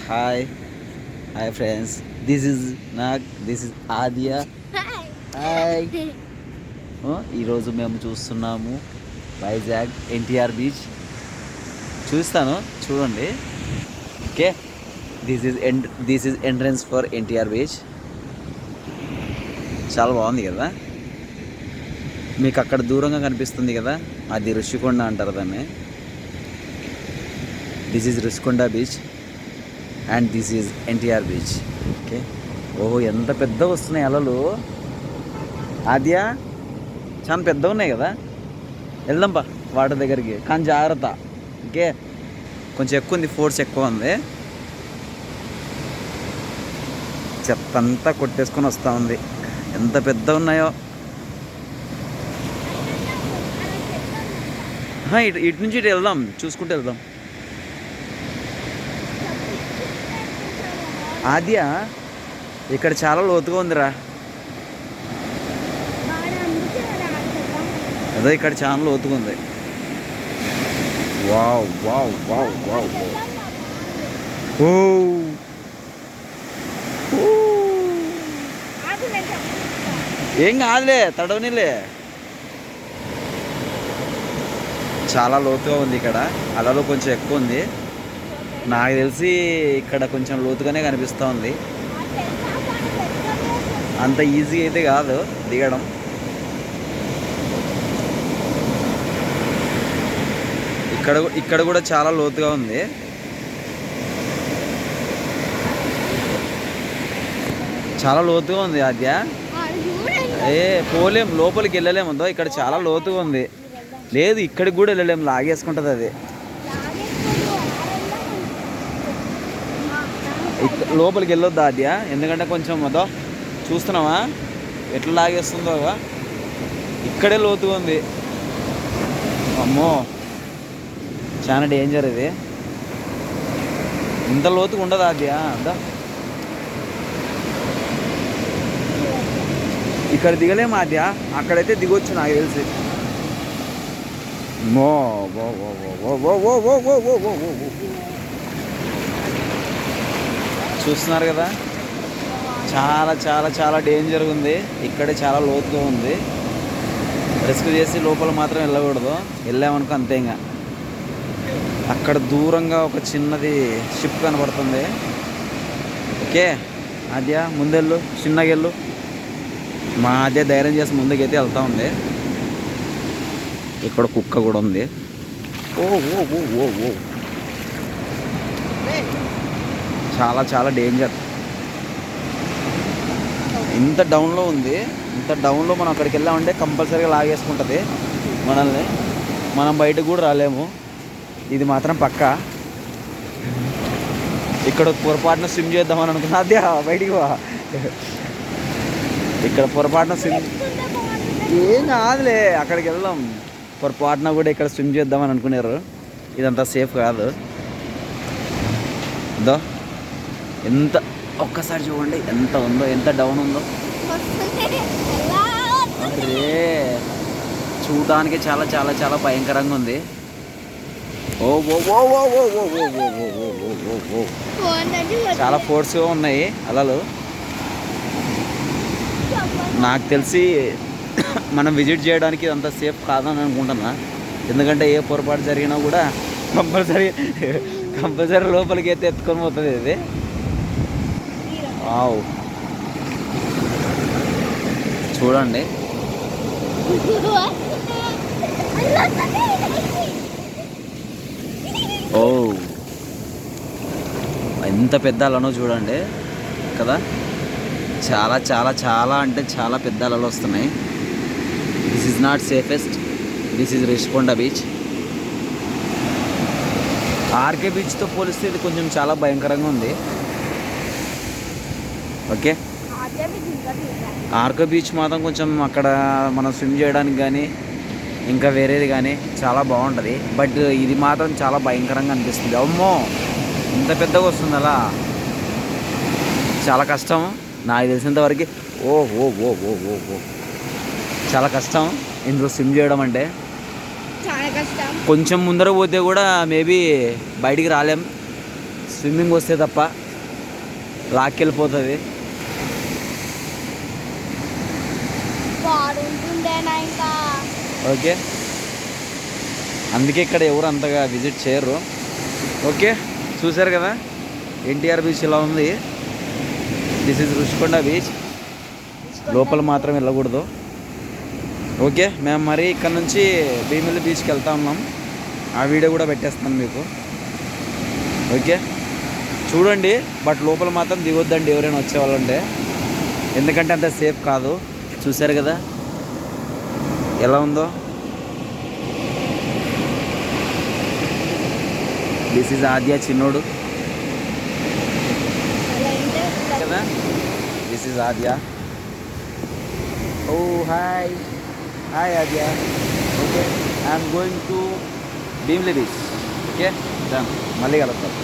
Hi hi friends, this is Nag, this is ఆదియా. Hi. ఈరోజు మేము చూస్తున్నాము వైజాగ్ ఎన్టీఆర్ బీచ్. చూస్తాను, చూడండి. Okay, this is entrance for NTR beach. చాలా బాగుంది కదా. మీకు అక్కడ దూరంగా కనిపిస్తుంది కదా, అది ఋషికొండ అంటారు దాన్ని. This is Rushikonda beach and this is NTR beach. Okay. ఓహో, ఎంత పెద్ద వస్తున్నాయి అలలు. ఆద్యా, చాలా పెద్ద ఉన్నాయి కదా. వెళ్దాంపా వాటర్ దగ్గరికి, కానీ జాగ్రత్త. ఓకే, కొంచెం ఎక్కువ ఉంది, ఫోర్స్ ఎక్కువ ఉంది. చెత్త అంతా కొట్టేసుకొని వస్తూ ఉంది. ఎంత పెద్ద ఉన్నాయో. ఇటు నుంచి ఇటు వెళ్దాం, చూసుకుంటూ వెళ్దాం. ఆద్య, ఇక్కడ చాలా లోతుగా ఉందిరా. అదే, ఇక్కడ చాలా లోతుగా ఉంది. Wow wow wow wow. ఓ, ఏం కాదులే, తడవనిలే. చాలా లోతుగా ఉంది ఇక్కడ, అలలో కొంచెం ఎక్కువ ఉంది. నాకు తెలిసి ఇక్కడ కొంచెం లోతుగానే కనిపిస్తూ ఉంది. అంత ఈజీ అయితే కాదు దిగడం. ఇక్కడ కూడా చాలా లోతుగా ఉంది. చాలా లోతుగా ఉంది ఆద్య. పోలేం, లోపలికి వెళ్ళలేముందో. ఇక్కడ చాలా లోతుగా ఉంది. లేదు, ఇక్కడికి కూడా వెళ్ళలేము, లాగేసుకుంటుంది అది. లోపలికి వెళ్ళొద్దు ఆద్య, ఎందుకంటే కొంచెం అదో చూస్తున్నావా ఎట్లా లాగేస్తుందో. ఇక్కడే లోతుగా ఉంది. అమ్మో, చాలా డేంజర్ ఇది. ఇంత లోతుగా ఉండదు ఆద్య. అదా, ఇక్కడ దిగలేము ఆద్య, అక్కడైతే దిగొచ్చు నాకు తెలిసి. చూస్తున్నారు కదా, చాలా చాలా చాలా డేంజర్గా ఉంది. ఇక్కడే చాలా లోతుగా ఉంది. రిస్క్ చేసి లోపల మాత్రం వెళ్ళకూడదు. వెళ్ళామనుకో అంతే. ఇంకా అక్కడ దూరంగా ఒక చిన్నది షిప్ కనబడుతుంది. ఓకే ఆద్య, ముందెళ్ళు, చిన్నగా వెళ్ళు. మా ఆద్య ధైర్యం చేసి ముందుకైతే వెళ్తూ ఉంది. ఇక్కడ కుక్క కూడా ఉంది. ఓ ఓ ఓ ఓ ఓ, చాలా చాలా డేంజర్. ఇంత డౌన్లో ఉంది. ఇంత డౌన్లో మనం అక్కడికి వెళ్ళామంటే కంపల్సరీగా లాగేసుకుంటుంది మనల్ని. మనం బయటకు కూడా రాలేము, ఇది మాత్రం పక్కా. ఇక్కడ పొరపాటున స్విమ్ చేద్దామని అనుకున్నా. అదే బయటికి వా. ఇక్కడ పొరపాటున స్విమ్ ఏం కాదులే, అక్కడికి వెళ్దాం. పొరపాటున కూడా ఇక్కడ స్విమ్ చేద్దామని అనుకున్నారు. ఇదంతా సేఫ్ కాదు. దో, ఎంత ఒక్కసారి చూడండి ఎంత ఉందో, ఎంత డౌన్ ఉందో. అరే, చూడడానికి చాలా చాలా చాలా భయంకరంగా ఉంది. ఓ ఓ ఓ ఓ ఓ ఓ ఓ ఓ ఓ, చాలా ఫోర్స్గా ఉన్నాయి అలలు. నాకు తెలిసి మనం విజిట్ చేయడానికి అంత సేఫ్ కాదని అనుకుంటున్నా. ఎందుకంటే ఏ పొరపాటు జరిగినా కూడా కంపల్సరీ లోపలికి అయితే ఎత్తుకొని పోతుంది ఇది. వావ్, చూడండి. ఓ, ఎంత పెద్ద అలనో చూడండి కదా. చాలా చాలా చాలా అంటే చాలా పెద్ద అలలు వస్తున్నాయి. This is not safest. This is Rishikonda beach. RK బీచ్తో పోలిస్తే ఇది కొంచెం చాలా భయంకరంగా ఉంది. ఓకే, ఆర్కే బీచ్ మాత్రం కొంచెం అక్కడ మనం స్విమ్ చేయడానికి కానీ ఇంకా వేరేది కానీ చాలా బాగుంటుంది. బట్ ఇది మాత్రం చాలా భయంకరంగా అనిపిస్తుంది. అమ్మో, ఇంత పెద్దగా వస్తుంది అలా. చాలా కష్టం నాకు తెలిసినంతవరకు. ఓ ఓ ఓ ఓ ఓ ఓ, చాలా కష్టం ఇందులో స్విమ్ చేయడం అంటే. కొంచెం ముందర పోతే కూడా మేబీ బయటికి రాలేం. స్విమ్మింగ్ వస్తే తప్ప లాక్కెళ్ళిపోతుంది. ఓకే, అందుకే ఇక్కడ ఎవరు అంతగా విజిట్ చేయరు. ఓకే, చూసారు కదా ఎన్టీఆర్ బీచ్ ఇలా ఉంది. This is Rushikonda beach. లోపల మాత్రం వెళ్ళకూడదు. ఓకే, మేము మరి ఇక్కడ నుంచి భీమిలి బీచ్కి వెళ్తా ఉన్నాం. ఆ వీడియో కూడా పెట్టేస్తాను మీకు. ఓకే, చూడండి, బట్ లోపల మాత్రం దిగొద్దండి ఎవరైనా వచ్చేవాళ్ళంటే, ఎందుకంటే అంత సేఫ్ కాదు. చూసారు కదా ఎలా ఉందో. దిస్ ఈజ్ ఆద్య, చిన్నోడు కదా. This is Aadya. Oh hi hi Aadya. Okay, I'm going to Bheemili beach. Okay, done. మళ్ళీ కలుద్దాం.